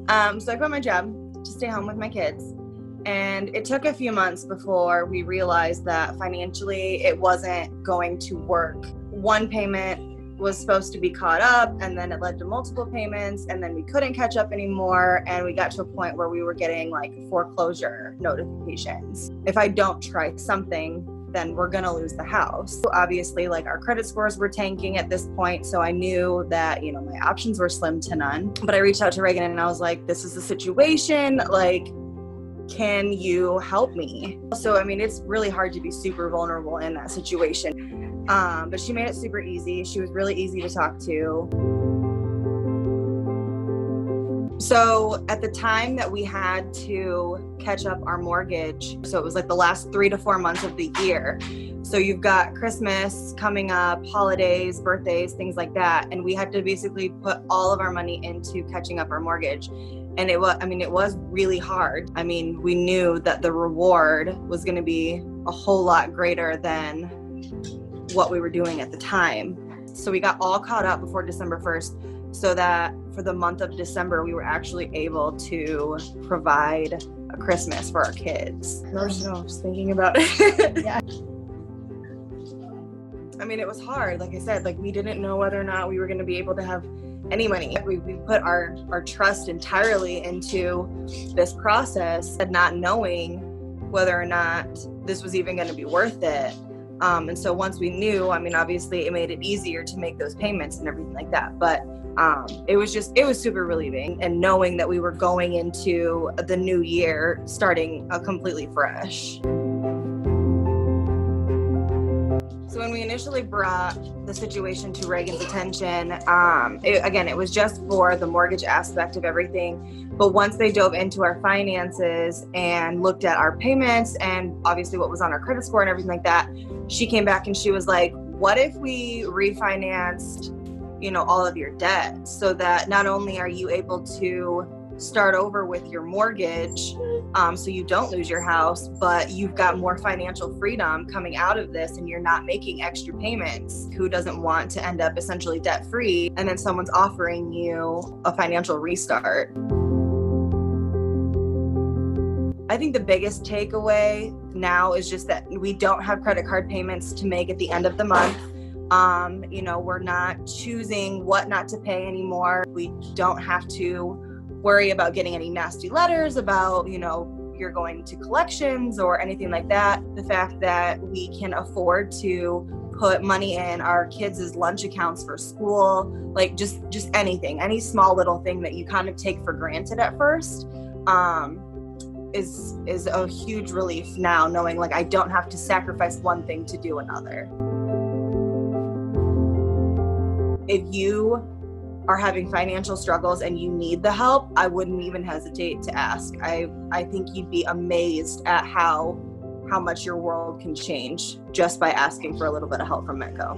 So I quit my job to stay home with my kids. And it took a few months before we realized that financially it wasn't going to work. One payment was supposed to be caught up, and then it led to multiple payments, and then we couldn't catch up anymore. And we got to a point where we were getting like foreclosure notifications. If I don't try something, then we're gonna lose the house. So obviously, like, our credit scores were tanking at this point, so I knew that, you know, my options were slim to none. But I reached out to Reagan and I was like, this is the situation, like, can you help me? So, I mean, it's really hard to be super vulnerable in that situation. But she made it super easy. She was really easy to talk to. So at the time that we had to catch up our mortgage, so it was like the last 3 to 4 months of the year. So you've got Christmas coming up, holidays, birthdays, things like that. And we had to basically put all of our money into catching up our mortgage. And it was really hard. I mean, we knew that the reward was going to be a whole lot greater than what we were doing at the time. So we got all caught up before December 1st, so that for the month of December, we were actually able to provide a Christmas for our kids. I was just thinking about it. Yeah. I mean, it was hard. Like I said, like, we didn't know whether or not we were going to be able to have any money. We put our trust entirely into this process and not knowing whether or not this was even going to be worth it. And so once we knew, I mean, obviously it made it easier to make those payments and everything like that. But it was super relieving, and knowing that we were going into the new year starting completely fresh. So when we initially brought the situation to Reagan's attention, it was just for the mortgage aspect of everything. But once they dove into our finances and looked at our payments and obviously what was on our credit score and everything like that, she came back and she was like, what if we refinanced, you know, all of your debt, so that not only are you able to start over with your mortgage, so you don't lose your house, but you've got more financial freedom coming out of this, and you're not making extra payments. Who doesn't want to end up essentially debt-free, and then someone's offering you a financial restart? I think the biggest takeaway now is just that we don't have credit card payments to make at the end of the month. You know, we're not choosing what not to pay anymore. We don't have to worry about getting any nasty letters about, you know, you're going to collections or anything like that. The fact that we can afford to put money in our kids' lunch accounts for school, like just anything, any small little thing that you kind of take for granted at first, is a huge relief now, knowing like I don't have to sacrifice one thing to do another. If you are having financial struggles and you need the help, I wouldn't even hesitate to ask. I think you'd be amazed at how much your world can change just by asking for a little bit of help from Metco.